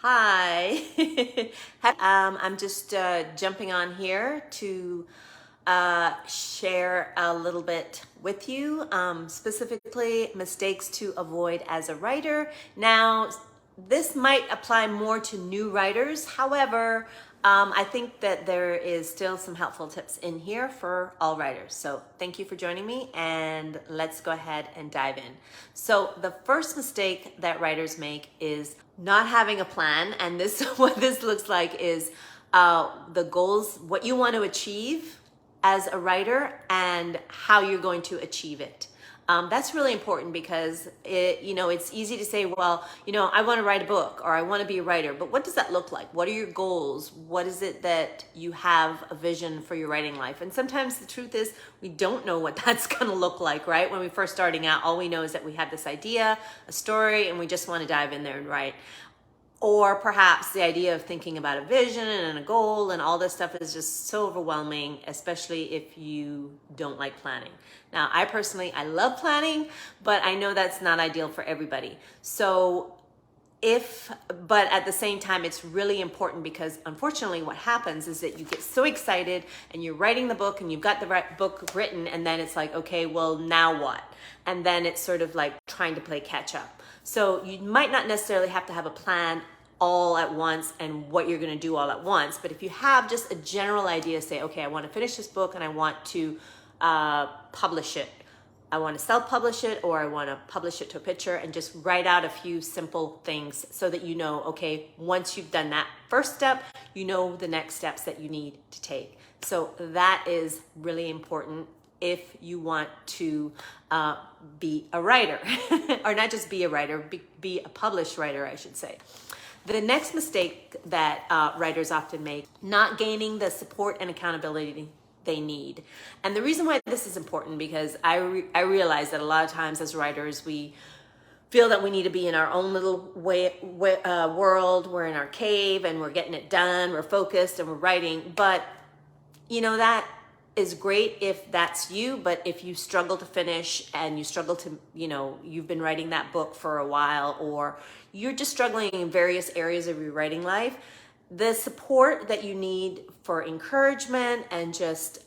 Hi. I'm just jumping on here to share a little bit with you, specifically mistakes to avoid as a writer. Now, this might apply more to new writers. However, I think that there is still some helpful tips in here for all writers. So thank you for joining me, and let's go ahead and dive in. So the first mistake that writers make is not having a plan. And this, what this looks like is the goals, what you want to achieve as a writer and how you're going to achieve it. That's really important because it's easy to say, well, I want to write a book or I want to be a writer, but what does that look like? What are your goals? What is it that you have a vision for your writing life? And sometimes the truth is we don't know what that's going to look like, right? When we're first starting out, all we know is that we have this idea, a story, and we just want to dive in there and write. Or perhaps the idea of thinking about a vision and a goal and all this stuff is just so overwhelming, especially if you don't like planning. Now, I love planning, but I know that's not ideal for everybody. But at the same time, it's really important because unfortunately what happens is that you get so excited and you're writing the book and you've got the book written, and then it's like, okay, well, now what? And then it's sort of like trying to play catch up. So you might not necessarily have to have a plan all at once and what you're going to do all at once. But if you have just a general idea, say, okay, I want to finish this book and I want to publish it. I want to self-publish it, or I want to publish it to a picture, and just write out a few simple things so that you know, okay, once you've done that first step, you know the next steps that you need to take. So that is really important if you want to be a writer, or not just be a writer, be a published writer, I should say. The next mistake that writers often make, not gaining the support and accountability they need. And the reason why this is important, because I realize that a lot of times as writers, we feel that we need to be in our own little world. We're in our cave and we're getting it done. We're focused and we're writing. But that is great if that's you. But if you struggle to finish and you struggle to, you've been writing that book for a while, or you're just struggling in various areas of your writing life, the support that you need for encouragement and just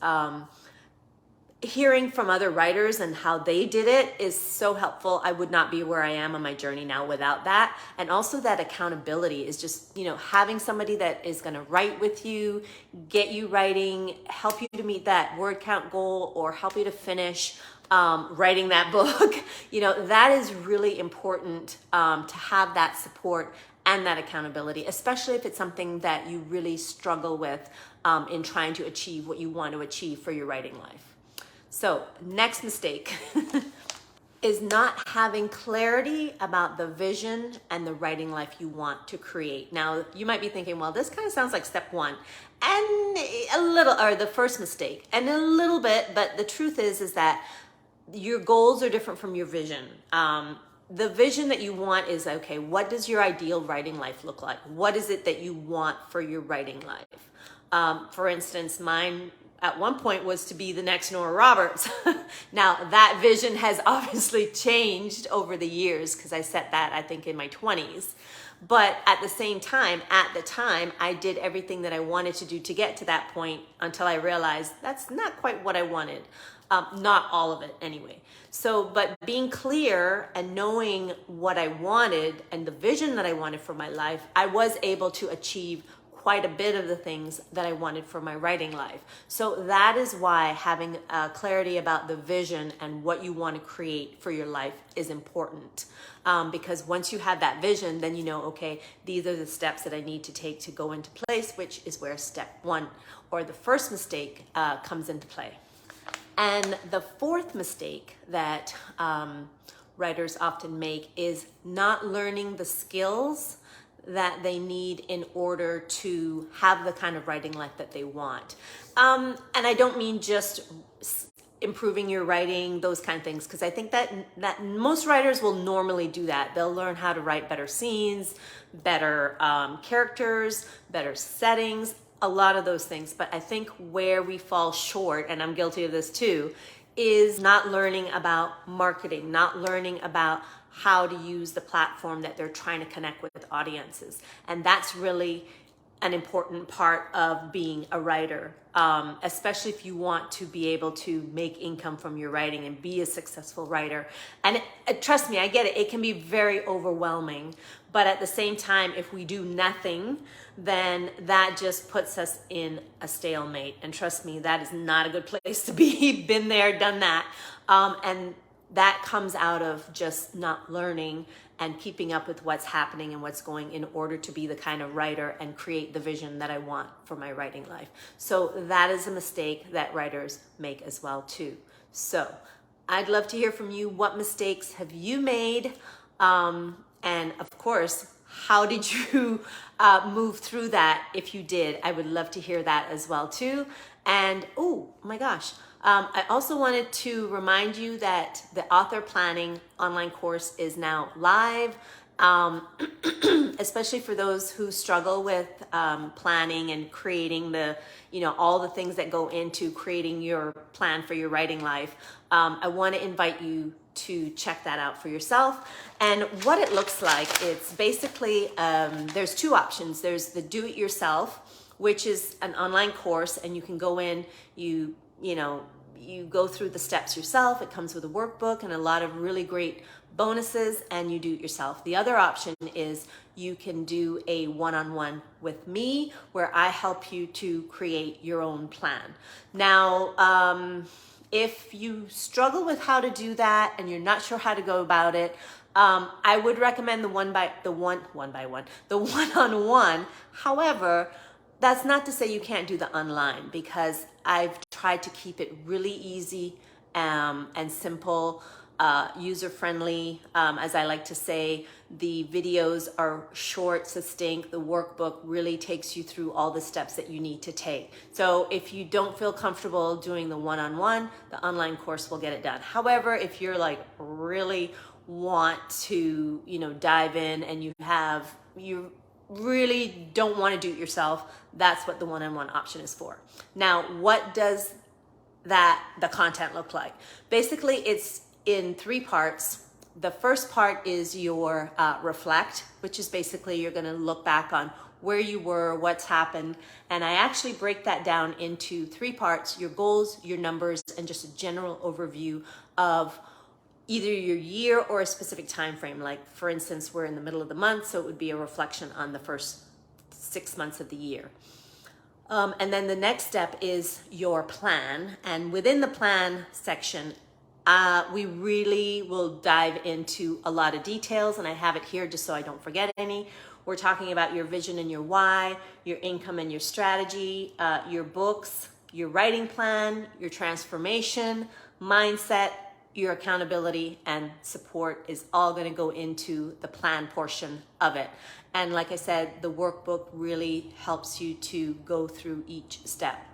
hearing from other writers and how they did it is so helpful. I would not be where I am on my journey now without that. And also that accountability is just, having somebody that is going to write with you, get you writing, help you to meet that word count goal, or help you to finish writing that book. That is really important to have that support and that accountability, especially if it's something that you really struggle with in trying to achieve what you want to achieve for your writing life. So, next mistake is not having clarity about the vision and the writing life you want to create. Now, you might be thinking, well, this kind of sounds like step one, and or the first mistake, and a little bit, but the truth is that your goals are different from your vision. The vision that you want is, okay, what does your ideal writing life look like? What is it that you want for your writing life? For instance, mine at one point was to be the next Nora Roberts. Now, that vision has obviously changed over the years because I set that, I think, in my 20s. But at the same time, I did everything that I wanted to do to get to that point until I realized that's not quite what I wanted. Not all of it anyway. But being clear and knowing what I wanted and the vision that I wanted for my life, I was able to achieve quite a bit of the things that I wanted for my writing life. So that is why having clarity about the vision and what you want to create for your life is important. Because once you have that vision, then you know, okay, these are the steps that I need to take to go into place, which is where step one, or the first mistake, comes into play. And the fourth mistake that writers often make is not learning the skills that they need in order to have the kind of writing life that they want. And I don't mean just improving your writing, those kind of things, because I think that most writers will normally do that. They'll learn how to write better scenes, better characters, better settings, a lot of those things. But I think where we fall short, and I'm guilty of this too, is not learning about marketing, not learning about how to use the platform that they're trying to connect with audiences. And that's really an important part of being a writer, especially if you want to be able to make income from your writing and be a successful writer. And trust me, I get it. It can be very overwhelming. But at the same time, if we do nothing, then that just puts us in a stalemate. And trust me, that is not a good place to be. Been there, done that. And that comes out of just not learning and keeping up with what's happening and what's going in order to be the kind of writer and create the vision that I want for my writing life. So that is a mistake that writers make as well too. So I'd love to hear from you. What mistakes have you made? And of course, how did you move through that? If you did, I would love to hear that as well too. And oh my gosh, I also wanted to remind you that the author planning online course is now live, especially for those who struggle with planning and creating the, all the things that go into creating your plan for your writing life. I want to invite you to check that out for yourself. And what it looks like, it's basically, there's two options. There's the do-it-yourself, which is an online course, and you can go in, you go through the steps yourself. It comes with a workbook and a lot of really great bonuses, and you do it yourself. The other option is you can do a one-on-one with me where I help you to create your own plan. Now, if you struggle with how to do that and you're not sure how to go about it, I would recommend the one-on-one. However, that's not to say you can't do the online, because I've tried to keep it really easy and simple, user-friendly. As I like to say, the videos are short, succinct. The workbook really takes you through all the steps that you need to take. So if you don't feel comfortable doing the one-on-one, the online course will get it done. However, if you're like really want to, dive in and you really don't want to do it yourself, that's what the one-on-one option is for. Now, what does the content look like? Basically, it's in 3 parts. The first part is your reflect, which is basically you're going to look back on where you were, what's happened. And I actually break that down into 3 parts: your goals, your numbers, and just a general overview of either your year or a specific time frame. Like, for instance, we're in the middle of the month, so it would be a reflection on the first 6 months of the year. And then the next step is your plan. And within the plan section, we really will dive into a lot of details, and I have it here just so I don't forget any. We're talking about your vision and your why, your income and your strategy, your books, your writing plan, your transformation, mindset, your accountability, and support is all going to go into the plan portion of it. And like I said, the workbook really helps you to go through each step.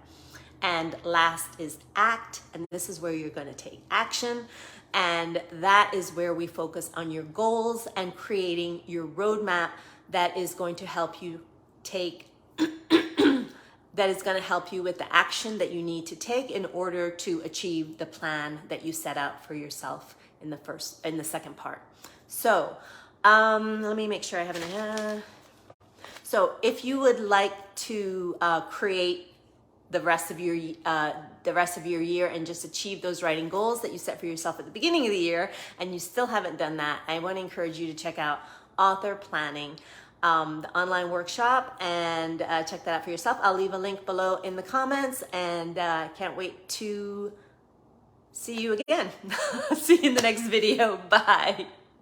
And last is act, and this is where you're going to take action. And that is where we focus on your goals and creating your roadmap that is going to help you that is going to help you with the action that you need to take in order to achieve the plan that you set out for yourself in the second part. So let me make sure I have any. So if you would like to create the rest of your year and just achieve those writing goals that you set for yourself at the beginning of the year, and you still haven't done that, I want to encourage you to check out Author Planning, the online workshop, and check that out for yourself. I'll leave a link below in the comments, and can't wait to see you again. See you in the next video. Bye.